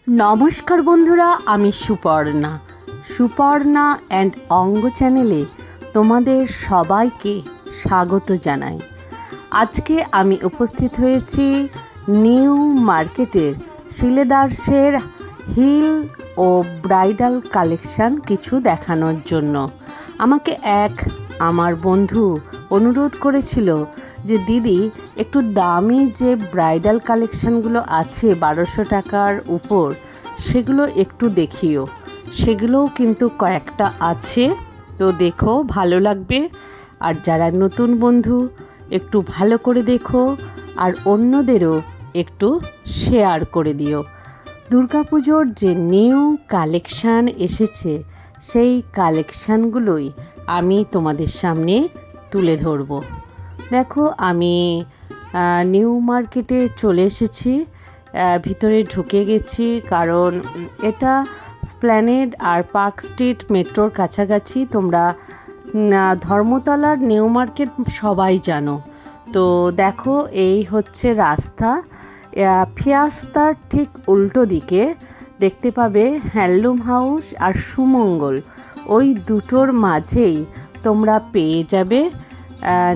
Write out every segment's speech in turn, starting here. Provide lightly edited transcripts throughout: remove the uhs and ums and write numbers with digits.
নমস্কার বন্ধুরা, আমি সুপর্ণা অ্যান্ড অঙ্গ চ্যানেলে তোমাদের সবাইকে স্বাগত জানাই। আজকে আমি উপস্থিত হয়েছি নিউ মার্কেটের শিলেদার্সের হিল ও ব্রাইডাল কালেকশান কিছু দেখানোর জন্য। আমাকে আমার বন্ধু অনুরোধ করেছিল যে দিদি একটু দামি যে ব্রাইডাল কালেকশানগুলো আছে 1200 টাকার উপর, সেগুলো একটু দেখিও। সেগুলোও কিন্তু কয়েকটা আছে, তো দেখো, ভালো লাগবে। আর যারা নতুন বন্ধু একটু ভালো করে দেখো আর অন্যদেরও একটু শেয়ার করে দিও। দুর্গাপুজোর যে নিউ কালেকশান এসেছে সেই কালেকশানগুলোই আমি তোমাদের সামনে তুলে ধরব। দেখো, আমি নিউ মার্কেটে চলে এসেছি, ভিতরে ঢুকে গেছি, কারণ এটা স্প্ল্যানেড আর পার্ক স্ট্রিট মেট্রোর কাছাকাছি। তোমরা ধর্মতলার নিউ মার্কেট সবাই জানো। তো দেখো, এই হচ্ছে রাস্তা। ফিয়াস্তার ঠিক উল্টো দিকে দেখতে পাবে হ্যান্ডলুম হাউস আর সুমঙ্গল, ওই দুটোর মাঝেই তোমরা পেয়ে যাবে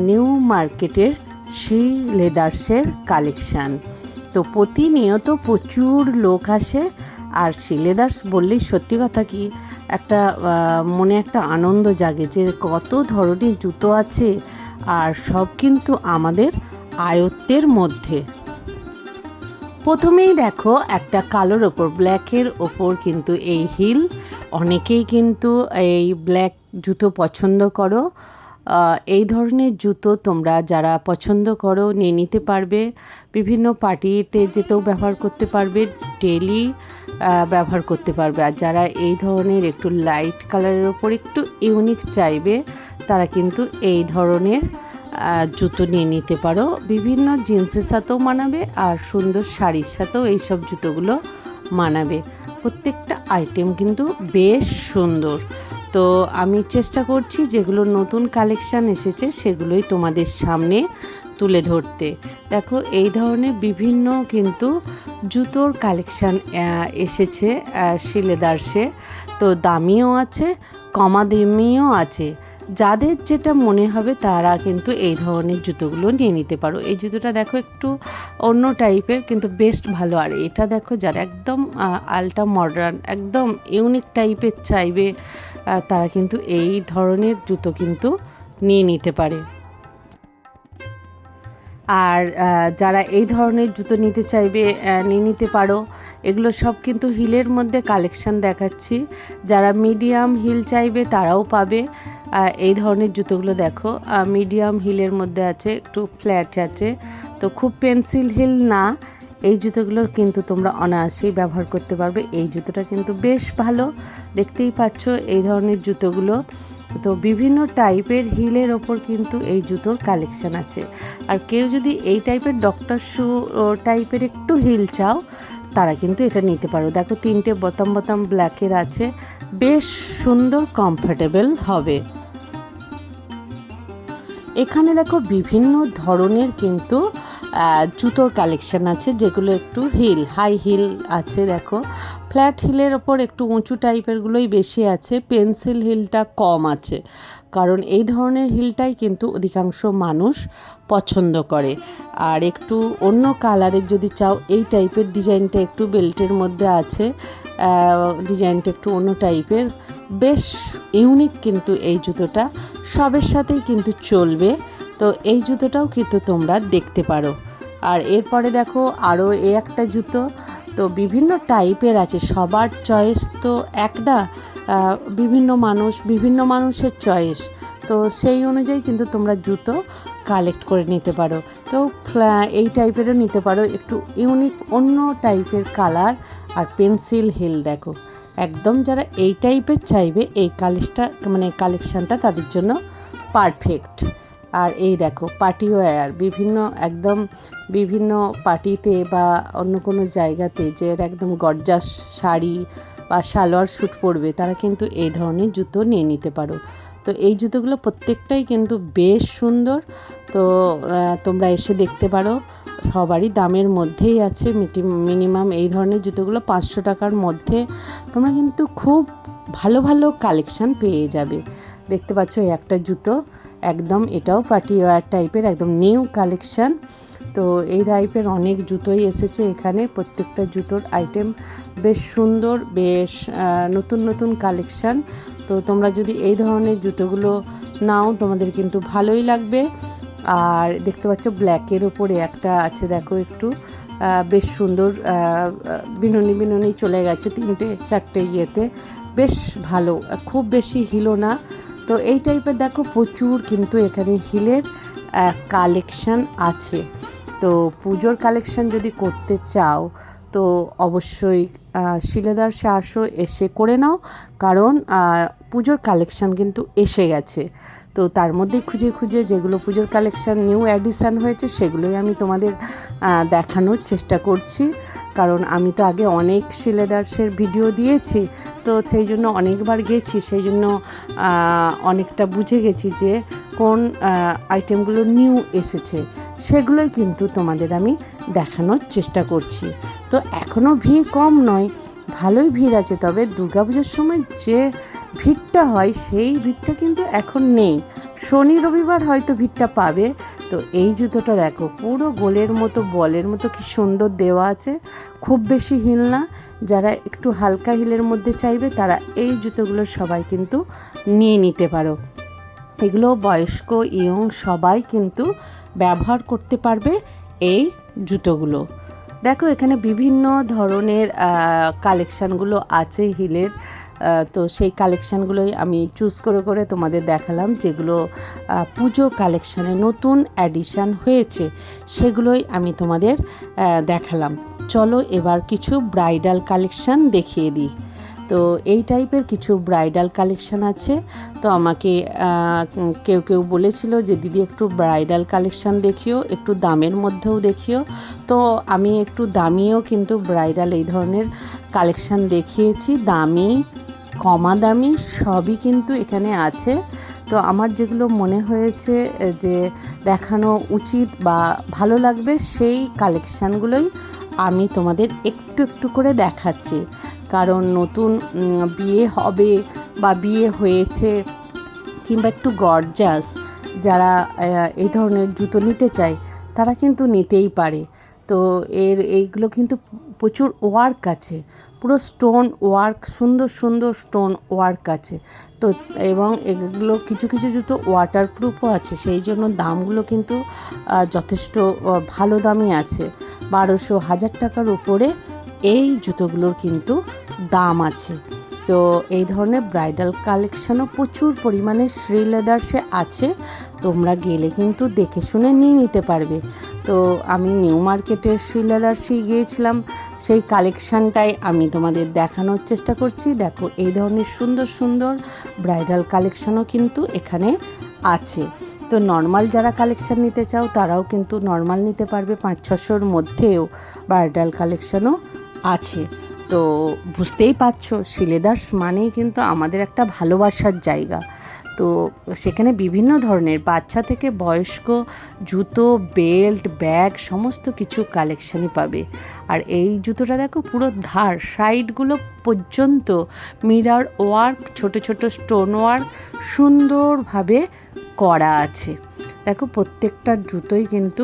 নিউ মার্কেটের শিলেদার্সের কালেকশান। তো প্রতিনিয়ত প্রচুর লোক আসে, আর শিলেদার্স বললেই সত্যি কথা কি একটা মনে একটা আনন্দ জাগে যে কত ধরনের জুতো আছে, আর সব কিন্তু আমাদের আয়ত্তের মধ্যে। প্রথমেই দেখো, একটা কালোর ওপর ব্ল্যাকের ওপর কিন্তু এই হিল। অনেকেই কিন্তু এই ব্ল্যাক জুতো পছন্দ করো। এই ধরনের জুতো তোমরা যারা পছন্দ করো নিয়ে নিতে পারবে। বিভিন্ন পার্টিতে যেতেও ব্যবহার করতে পারবে, ডেলি ব্যবহার করতে পারবে। আর যারা এই ধরনের একটু লাইট কালারের ওপর একটু ইউনিক চাইবে, তারা কিন্তু এই ধরনের জুতো নিয়ে নিতে পারো। বিভিন্ন জিন্সের সাথেও মানাবে আর সুন্দর শাড়ির সাথেও এইসব জুতোগুলো মানাবে। প্রত্যেকটা আইটেম কিন্তু বেশ সুন্দর। তো আমি চেষ্টা করছি যেগুলো নতুন কালেকশান এসেছে সেগুলোই তোমাদের সামনে তুলে ধরতে। দেখো, এই ধরনের বিভিন্ন কিন্তু জুতোর কালেকশান এসেছে শিলেদার্সে। তো দামিও আছে, কমা দামিও আছে। যাদের যেটা মনে হবে তারা কিন্তু এই ধরনের জুতোগুলো নিয়ে নিতে পারো। এই জুতোটা দেখো, একটু অন্য টাইপের কিন্তু বেশ ভালো। আর এটা দেখো, যারা একদম আলট্রা মডার্ন, একদম ইউনিক টাইপের চাইবে, তারা কিন্তু এই ধরনের জুতো কিন্তু নিয়ে নিতে পারে। আর যারা এই ধরনের জুতো নিতে চাইবে নিয়ে নিতে পারো। এগুলো সব কিন্তু হিলের মধ্যে কালেকশান দেখাচ্ছি। যারা মিডিয়াম হিল চাইবে তারাও পাবে। এই ধরনের জুতোগুলো দেখো, মিডিয়াম হিলের মধ্যে আছে, একটু ফ্ল্যাট আছে, তো খুব পেন্সিল হিল না। এই জুতোগুলো কিন্তু তোমরা অনায়াসেই ব্যবহার করতে পারবে। এই জুতোটা কিন্তু বেশ ভালো, দেখতেই পাচ্ছ এই ধরনের জুতোগুলো। তো বিভিন্ন টাইপের হিলের ওপর কিন্তু এই জুতোর কালেকশান আছে। আর কেউ যদি এই টাইপের ডক্টর শু টাইপের একটু হিল চাও, তারা কিন্তু এটা নিতে পারো। দেখো, 3টে বোতাম ব্ল্যাকের আছে, বেশ সুন্দর, কমফোর্টেবল হবে। এখানে দেখো, বিভিন্ন ধরনের কিন্তু জুতোর কালেকশান আছে, যেগুলো একটু হাই হিল আছে। দেখো, ফ্ল্যাট হিলের ওপর একটু উঁচু টাইপেরগুলোই বেশি আছে, পেন্সিল হিলটা কম আছে, কারণ এই ধরনের হিলটাই কিন্তু অধিকাংশ মানুষ পছন্দ করে। আর একটু অন্য কালারের যদি চাও, এই টাইপের ডিজাইনটা একটু বেল্টের মধ্যে আছে, ডিজাইনটা একটু অন্য টাইপের, বেশ ইউনিক কিন্তু এই জুতোটা, সবের সাথেই কিন্তু চলবে। তো এই জুতোটাও কিন্তু তোমরা দেখতে পারো। আর এরপরে দেখো, আরও একটা জুতো। তো বিভিন্ন টাইপের আছে, সবার চয়েস তো এক না, বিভিন্ন মানুষের চয়েস। তো সেই অনুযায়ী কিন্তু তোমরা জুতো কালেক্ট করে নিতে পারো। তো এই টাইপেরও নিতে পারো, একটু ইউনিক অন্য টাইপের কালার আর পেন্সিল হিল। দেখো, একদম যারা এই টাইপের চাইবে এই কালেকশানটা তাদের জন্য পারফেক্ট। আর এই দেখো, পার্টি ওয়্যার, বিভিন্ন পার্টিতে বা অন্য কোনো জায়গাতে যে একদম গর্জাস শাড়ি বা সালোয়ার স্যুট পরবে, তারা কিন্তু এই ধরনের জুতো নিয়ে নিতে পারো। তো এই জুতোগুলো প্রত্যেকটাই কিন্তু বেশ সুন্দর। তো তোমরা এসে দেখতে পারো, সবারই দামের মধ্যেই আছে। মিনিমাম এই ধরনের জুতোগুলো 500 টাকার মধ্যে তোমরা কিন্তু খুব ভালো ভালো কালেকশান পেয়ে যাবে। দেখতে পাচ্ছ এই একটা জুতো, একদম এটাও পার্টি ওয়্যার টাইপের, একদম নিউ কালেকশান। তো এই টাইপের অনেক জুতোই এসেছে এখানে, প্রত্যেকটা জুতোর আইটেম বেশ সুন্দর, বেশ নতুন নতুন কালেকশান। তো তোমরা যদি এই ধরনের জুতোগুলো নাও তোমাদের কিন্তু ভালোই লাগবে। আর দেখতে পাচ্ছ ব্ল্যাকের ওপরে একটা আছে, দেখো একটু বেশ সুন্দর, বিনুনি চলে গেছে 3-4 ইয়েতে, বেশ ভালো, খুব বেশি হিলও না। তো এই টাইপের দেখো প্রচুর কিন্তু এখানে হিলের কালেকশান আছে। তো পুজোর কালেকশান যদি করতে চাও তো অবশ্যই শিলেদার্সে আসো, এসে করে নাও, কারণ পুজোর কালেকশান কিন্তু এসে গেছে। তো তার মধ্যেই খুঁজে খুঁজে যেগুলো পুজোর কালেকশান নিউ অ্যাডিশান হয়েছে সেগুলোই আমি তোমাদের দেখানোর চেষ্টা করছি। কারণ আমি তো আগে অনেক শিলেদার্সের ভিডিও দিয়েছি, তো সেই জন্য অনেকবার গেছি, সেই জন্য অনেকটা বুঝে গেছি যে কোন আইটেমগুলো নিউ এসেছে, সেগুলোই কিন্তু তোমাদের আমি দেখানোর চেষ্টা করছি। তো এখনও ভিড় কম নয়, ভালোই ভিড় আছে, তবে দুর্গাপুজোর সময় যে ভিড়টা হয় সেই ভিড়টা কিন্তু এখন নেই। শনি রবিবার হয়তো ভিড়টা পাবে। তো এই জুতোটা দেখো, পুরো গোলের মতো বলের মতো কি সুন্দর দেওয়া আছে, খুব বেশি হিল না। যারা একটু হালকা হিলের মধ্যে চাইবে তারা এই জুতোগুলো সবাই কিন্তু নিয়ে নিতে পারো। এগুলো বয়স্ক ইয়ং সবাই কিন্তু ব্যবহার করতে পারবে এই জুতোগুলো। দেখো এখানে বিভিন্ন ধরনের কালেকশানগুলো আছে হিলের। তো সেই কালেকশানগুলোই আমি চুজ করে করে তোমাদের দেখালাম, যেগুলো পুজো কালেকশানে নতুন অ্যাডিশান হয়েছে সেগুলোই আমি তোমাদের দেখালাম। চলো এবার কিছু ব্রাইডাল কালেকশান দেখিয়ে দিই। তো এই টাইপের কিছু ব্রাইডাল কালেকশান আছে। তো আমাকে কেউ বলেছিল যে দিদি একটু ব্রাইডাল কালেকশান দেখিও, একটু দামের মধ্যেও দেখিও। তো আমি একটু দামিও কিন্তু ব্রাইডাল এই ধরনের কালেকশান দেখিয়েছি, দামি কমা দামি সবই কিন্তু এখানে আছে। তো আমার যেগুলো মনে হয়েছে যে দেখানো উচিত বা ভালো লাগবে সেই কালেকশানগুলোই আমি তোমাদের একটু একটু করে দেখাচ্ছি। কারণ নতুন বিয়ে হবে বা বিয়ে হয়েছে কিংবা একটু গর্জাস যারা এই ধরনের জুতো নিতে চায় তারা কিন্তু নিতেই পারে। তো এইগুলো কিন্তু প্রচুর ওয়ার্ক আছে, পুরো স্টোন ওয়ার্ক, সুন্দর সুন্দর স্টোন ওয়ার্ক আছে। তো এবং এগুলো কিছু কিছু জুতো ওয়াটারপ্রুফও আছে, সেই জন্য দামগুলো কিন্তু যথেষ্ট ভালো দামে আছে। 1200-1000 টাকার উপরে এই জুতোগুলোর কিন্তু দাম আছে। তো এই ধরনের ব্রাইডাল কালেকশানও প্রচুর পরিমাণে শ্রীলেদার্সে আছে, তোমরা গেলে কিন্তু দেখে শুনে নিয়ে নিতে পারবে। তো আমি নিউ মার্কেটের শ্রীলেদার্সেই গিয়েছিলাম, সেই কালেকশানটাই আমি তোমাদের দেখানোর চেষ্টা করছি। দেখো এই ধরনের সুন্দর সুন্দর ব্রাইডাল কালেকশানও কিন্তু এখানে আছে। তো নর্মাল যারা কালেকশান নিতে চাও তারাও কিন্তু নর্মাল নিতে পারবে, 500-600-র মধ্যেও ব্রাইডাল কালেকশানও আছে। তো বুঝতেই পারছো শিলেদার্স মানেই কিন্তু আমাদের একটা ভালোবাসার জায়গা। তো সেখানে বিভিন্ন ধরনের বাচ্চা থেকে বয়স্ক জুতো, বেল্ট, ব্যাগ সমস্ত কিছু কালেকশানই পাবে। আর এই জুতোটা দেখো পুরো ধার সাইডগুলো পর্যন্ত মিরর ওয়ার্ক, ছোট ছোট স্টোন ওয়ার্ক সুন্দরভাবে করা আছে। দেখো প্রত্যেকটা জুতোই কিন্তু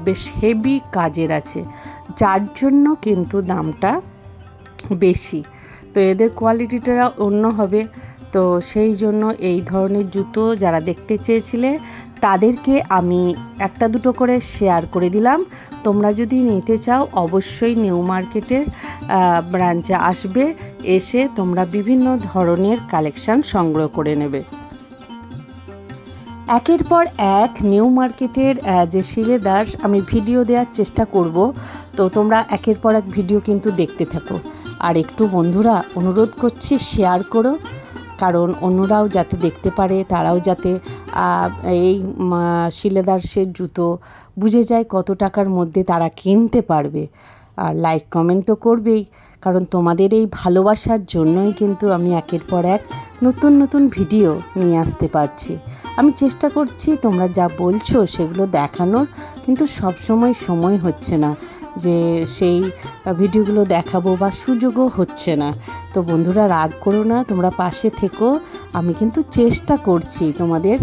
বেশ হেভি কাজের আছে, যার জন্য কিন্তু দামটা বেশি। তো এদের কোয়ালিটিটা অন্য হবে। তো সেই জন্য এই ধরনের জুতো যারা দেখতে চেয়েছিলে তাদেরকে আমি একটা দুটো করে শেয়ার করে দিলাম। তোমরা যদি নিতে চাও অবশ্যই নিউ মার্কেটের ব্রাঞ্চে আসবে, এসে তোমরা বিভিন্ন ধরনের কালেকশান সংগ্রহ করে নেবে। একের পর এক নিউ মার্কেটের যে শিলেদার্স আমি ভিডিও দেওয়ার চেষ্টা করব, তো তোমরা একের পর এক ভিডিও কিন্তু দেখতে থাকো। আর একটু বন্ধুরা অনুরোধ করছি শেয়ার করো, কারণ অন্যরাও যাতে দেখতে পারে, তারাও যাতে এই শিলেদার্সের জুতো বুঝে যায় কত টাকার মধ্যে তারা কিনতে পারবে। আর লাইক কমেন্ট তো করবেই, কারণ তোমাদের এই ভালোবাসার জন্যই কিন্তু আমি একের পর এক নতুন নতুন ভিডিও নিয়ে আসতে পারছি। আমি চেষ্টা করছি তোমরা যা বলছো সেগুলো দেখানোর, কিন্তু সবসময় সময় হচ্ছে না যে সেই ভিডিওগুলো দেখাবো বা সুযোগও হচ্ছে না। তো বন্ধুরা রাগ করো না, তোমরা পাশে থেকো। আমি কিন্তু চেষ্টা করছি তোমাদের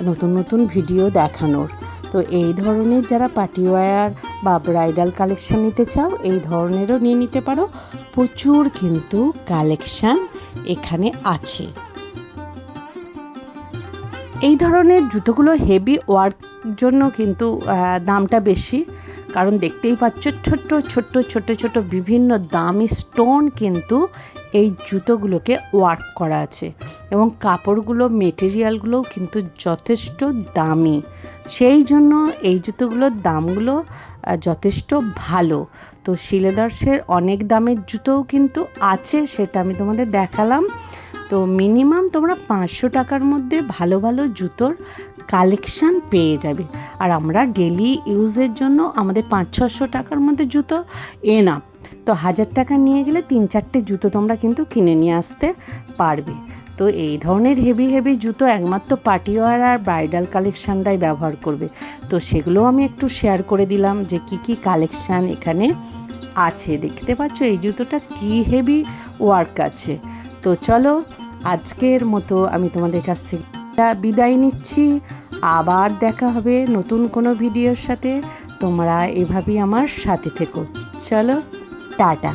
নতুন নতুন ভিডিও দেখানোর। তো এই ধরনের যারা পার্টি ওয়্যার বা ব্রাইডাল কালেকশন নিতে চাও, এই ধরনেরও নিয়ে নিতে পারো। প্রচুর কিন্তু কালেকশান এখানে আছে। এই ধরনের জুতোগুলো হেভি ওয়ার্ক জন্য কিন্তু দামটা বেশি, কারণ দেখতেই পাচ্ছ ছোট্ট ছোট্ট ছোট ছোট বিভিন্ন দামি স্টোন কিন্তু এই জুতোগুলোকে ওয়ার্ক করা আছে, এবং কাপড়গুলো মেটেরিয়ালগুলোও কিন্তু যথেষ্ট দামি। সেই জন্য এই জুতোগুলোর দামগুলো যথেষ্ট ভালো। তো শিলেদার্সের অনেক দামের জুতোও কিন্তু আছে, সেটা আমি তোমাদের দেখালাম। তো মিনিমাম তোমরা 500 টাকার মধ্যে ভালো ভালো জুতোর কালেকশান পেয়ে যাবে। আর আমরা ডেলি ইউজের জন্য আমাদের 500-600 টাকার মধ্যে জুতো এনাফ। তো 1000 টাকা নিয়ে গেলে 3-4টে জুতো তোমরা কিন্তু কিনে নিয়ে আসতে পারবে। তো এই ধরনের হেভি হেভি জুতো একমাত্র পার্টি ওয়্যার আর ব্রাইডাল কালেকশানটাই ব্যবহার করবে। তো সেগুলোও আমি একটু শেয়ার করে দিলাম যে কি কি কালেকশান এখানে আছে। দেখতে পাচ্ছ এই জুতোটা কি হেভি ওয়ার্ক আছে। তো চলো আজকের মতো আমি তোমাদের কাছ থেকে বিদায় নিচ্ছি। আবার দেখা হবে নতুন কোনো ভিডিওর সাথে। তোমরা এভাবেই আমার সাথে থেকো। চলো টাটা।